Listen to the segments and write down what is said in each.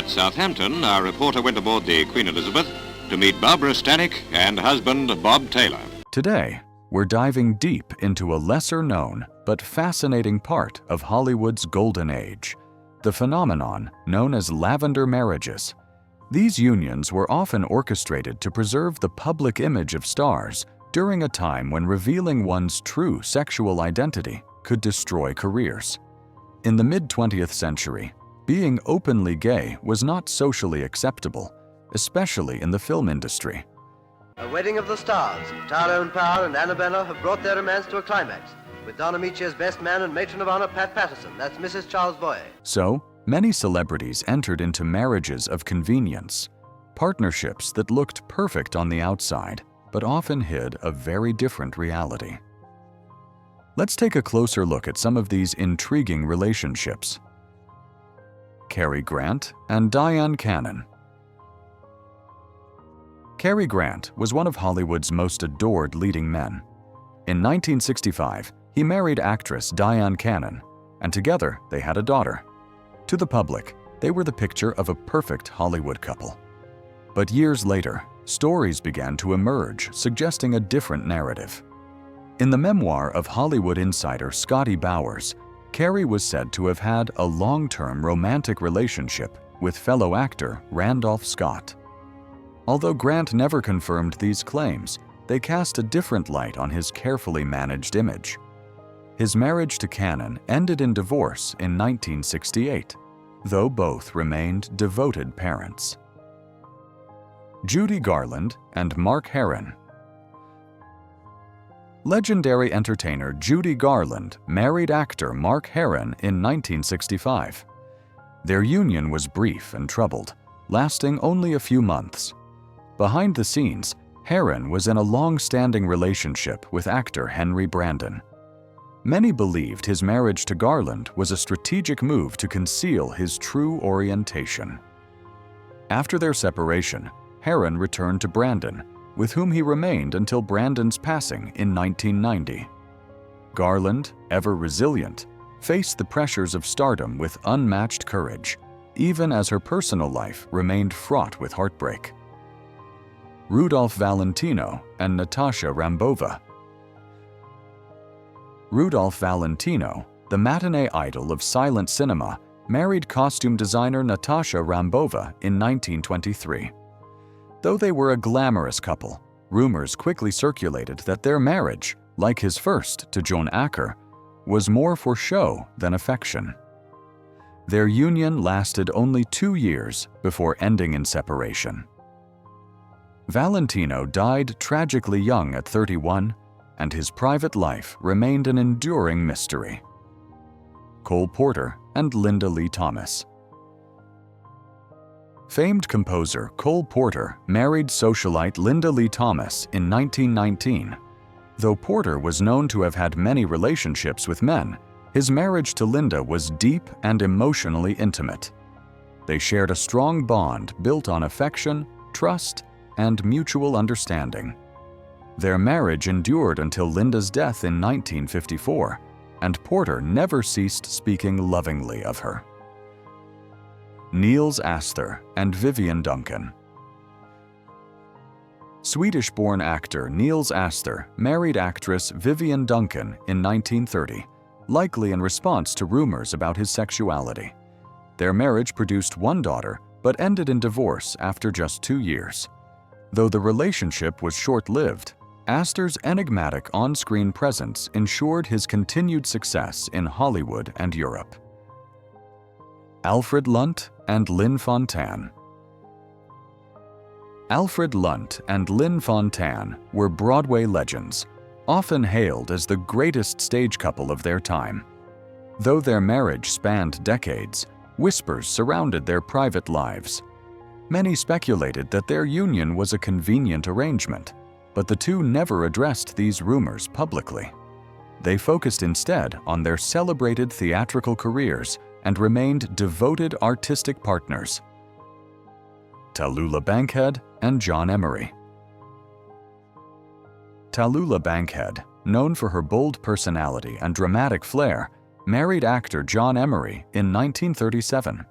At Southampton, our reporter went aboard the Queen Elizabeth to meet Barbara Stanwyck and husband Bob Taylor. Today, we're diving deep into a lesser-known but fascinating part of Hollywood's golden age, the phenomenon known as lavender marriages. These unions were often orchestrated to preserve the public image of stars during a time when revealing one's true sexual identity could destroy careers. In the mid-20th century, being openly gay was not socially acceptable, especially in the film industry. A wedding of the stars. Tyrone Power and Annabella have brought their romance to a climax, with Don Amicia's best man and matron of honor, Pat Patterson. That's Mrs. Charles Boyer. So, many celebrities entered into marriages of convenience, partnerships that looked perfect on the outside, but often hid a very different reality. Let's take a closer look at some of these intriguing relationships. Cary Grant and Diane Cannon. Cary Grant was one of Hollywood's most adored leading men. In 1965, he married actress Diane Cannon, and together they had a daughter. To the public, they were the picture of a perfect Hollywood couple. But years later, stories began to emerge suggesting a different narrative. In the memoir of Hollywood insider Scotty Bowers, Cary was said to have had a long-term romantic relationship with fellow actor Randolph Scott. Although Grant never confirmed these claims, they cast a different light on his carefully managed image. His marriage to Cannon ended in divorce in 1968, though both remained devoted parents. Judy Garland and Mark Herron. Legendary entertainer Judy Garland married actor Mark Herron in 1965. Their union was brief and troubled, lasting only a few months. Behind the scenes, Herron was in a long-standing relationship with actor Henry Brandon. Many believed his marriage to Garland was a strategic move to conceal his true orientation. After their separation, Herron returned to Brandon, with whom he remained until Brandon's passing in 1990. Garland, ever resilient, faced the pressures of stardom with unmatched courage, even as her personal life remained fraught with heartbreak. Rudolph Valentino and Natasha Rambova. Rudolph Valentino, the matinee idol of silent cinema, married costume designer Natasha Rambova in 1923. Though they were a glamorous couple, rumors quickly circulated that their marriage, like his first to Joan Acker, was more for show than affection. Their union lasted only 2 years before ending in separation. Valentino died tragically young at 31, and his private life remained an enduring mystery. Cole Porter and Linda Lee Thomas. Famed composer Cole Porter married socialite Linda Lee Thomas in 1919. Though Porter was known to have had many relationships with men, his marriage to Linda was deep and emotionally intimate. They shared a strong bond built on affection, trust, and mutual understanding. Their marriage endured until Linda's death in 1954, and Porter never ceased speaking lovingly of her. Niels Astor and Vivian Duncan. Swedish-born actor Niels Astor married actress Vivian Duncan in 1930, likely in response to rumors about his sexuality. Their marriage produced one daughter, but ended in divorce after just 2 years. Though the relationship was short-lived, Astor's enigmatic on-screen presence ensured his continued success in Hollywood and Europe. Alfred Lunt and Lynn Fontanne. Alfred Lunt and Lynn Fontanne were Broadway legends, often hailed as the greatest stage couple of their time. Though their marriage spanned decades, whispers surrounded their private lives. Many speculated that their union was a convenient arrangement, but the two never addressed these rumors publicly. They focused instead on their celebrated theatrical careers and remained devoted artistic partners. Tallulah Bankhead and John Emery. Tallulah Bankhead, known for her bold personality and dramatic flair, married actor John Emery in 1937.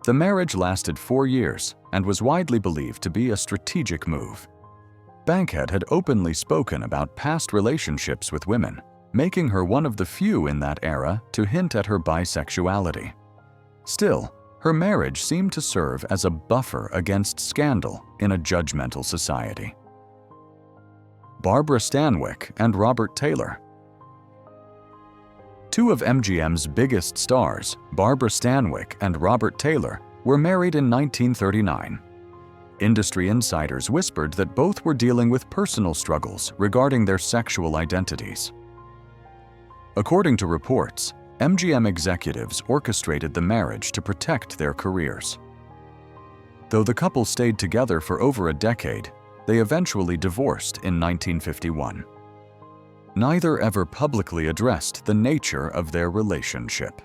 The marriage lasted 4 years and was widely believed to be a strategic move. Bankhead had openly spoken about past relationships with women, making her one of the few in that era to hint at her bisexuality. Still, her marriage seemed to serve as a buffer against scandal in a judgmental society. Barbara Stanwyck and Robert Taylor. Two of MGM's biggest stars, Barbara Stanwyck and Robert Taylor, were married in 1939. Industry insiders whispered that both were dealing with personal struggles regarding their sexual identities. According to reports, MGM executives orchestrated the marriage to protect their careers. Though the couple stayed together for over a decade, they eventually divorced in 1951. Neither ever publicly addressed the nature of their relationship.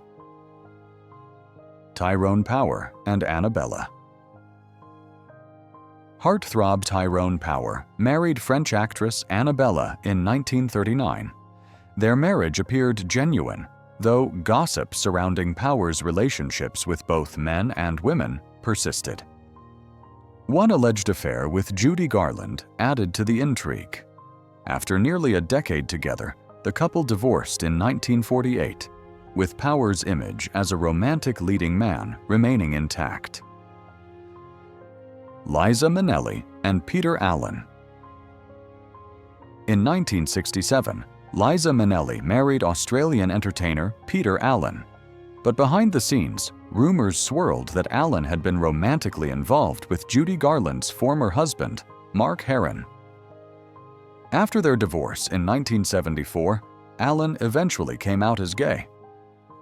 Tyrone Power and Annabella. Heartthrob Tyrone Power married French actress Annabella in 1939. Their marriage appeared genuine, though gossip surrounding Power's relationships with both men and women persisted. One alleged affair with Judy Garland added to the intrigue. After nearly a decade together, the couple divorced in 1948, with Power's image as a romantic leading man remaining intact. Liza Minnelli and Peter Allen. In 1967, Liza Minnelli married Australian entertainer Peter Allen. But behind the scenes, rumors swirled that Allen had been romantically involved with Judy Garland's former husband, Mark Herron. After their divorce in 1974, Allen eventually came out as gay.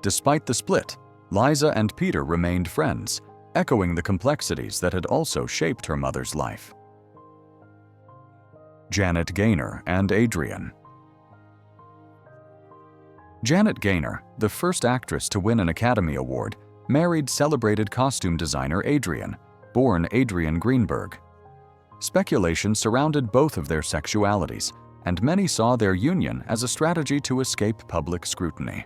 Despite the split, Liza and Peter remained friends, echoing the complexities that had also shaped her mother's life. Janet Gaynor and Adrian. Janet Gaynor, the first actress to win an Academy Award, married celebrated costume designer Adrian, born Adrian Greenberg. Speculation surrounded both of their sexualities, and many saw their union as a strategy to escape public scrutiny.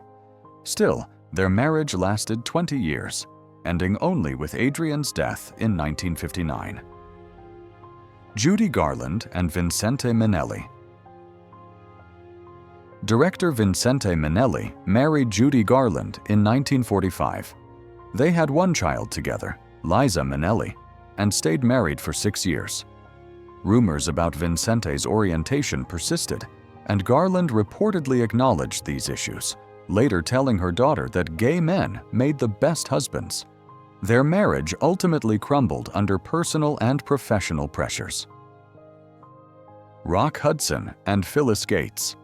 Still, their marriage lasted 20 years, ending only with Adrian's death in 1959. Judy Garland and Vincente Minnelli. Director Vincente Minnelli married Judy Garland in 1945. They had one child together, Liza Minnelli, and stayed married for 6 years. Rumors about Vincente's orientation persisted, and Garland reportedly acknowledged these issues, later telling her daughter that gay men made the best husbands. Their marriage ultimately crumbled under personal and professional pressures. Rock Hudson and Phyllis Gates.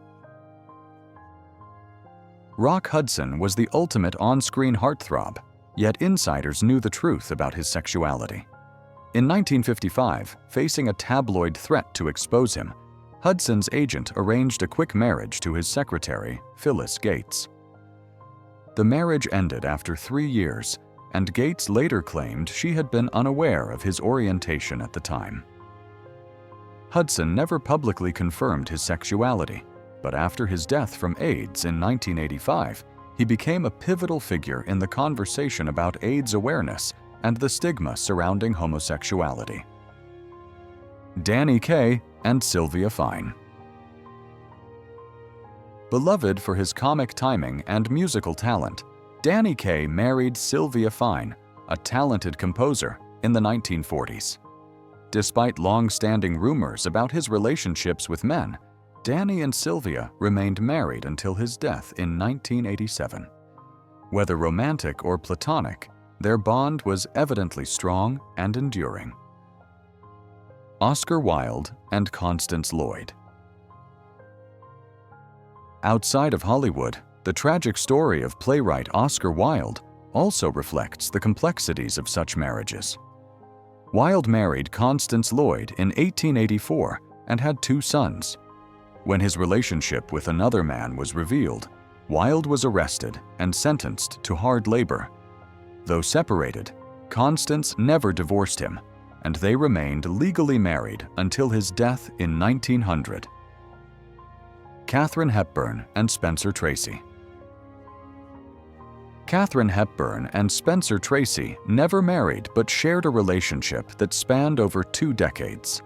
Rock Hudson was the ultimate on-screen heartthrob, yet insiders knew the truth about his sexuality. In 1955, facing a tabloid threat to expose him, Hudson's agent arranged a quick marriage to his secretary, Phyllis Gates. The marriage ended after 3 years, and Gates later claimed she had been unaware of his orientation at the time. Hudson never publicly confirmed his sexuality, but after his death from AIDS in 1985, he became a pivotal figure in the conversation about AIDS awareness and the stigma surrounding homosexuality. Danny Kaye and Sylvia Fine. Beloved for his comic timing and musical talent, Danny Kaye married Sylvia Fine, a talented composer, in the 1940s. Despite long-standing rumors about his relationships with men, Danny and Sylvia remained married until his death in 1987. Whether romantic or platonic, their bond was evidently strong and enduring. Oscar Wilde and Constance Lloyd. Outside of Hollywood, the tragic story of playwright Oscar Wilde also reflects the complexities of such marriages. Wilde married Constance Lloyd in 1884 and had 2 sons. When his relationship with another man was revealed, Wilde was arrested and sentenced to hard labor. Though separated, Constance never divorced him, and they remained legally married until his death in 1900. Katharine Hepburn and Spencer Tracy. Katharine Hepburn and Spencer Tracy never married but shared a relationship that spanned over 2 decades.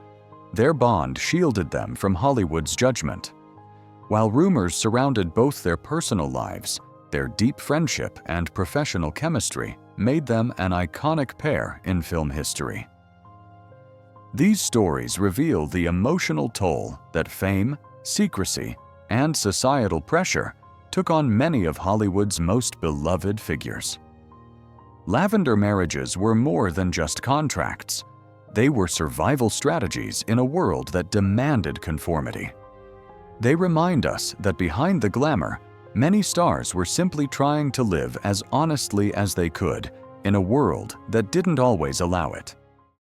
Their bond shielded them from Hollywood's judgment. While rumors surrounded both their personal lives, their deep friendship and professional chemistry made them an iconic pair in film history. These stories reveal the emotional toll that fame, secrecy, and societal pressure took on many of Hollywood's most beloved figures. Lavender marriages were more than just contracts. They were survival strategies in a world that demanded conformity. They remind us that behind the glamour, many stars were simply trying to live as honestly as they could in a world that didn't always allow it.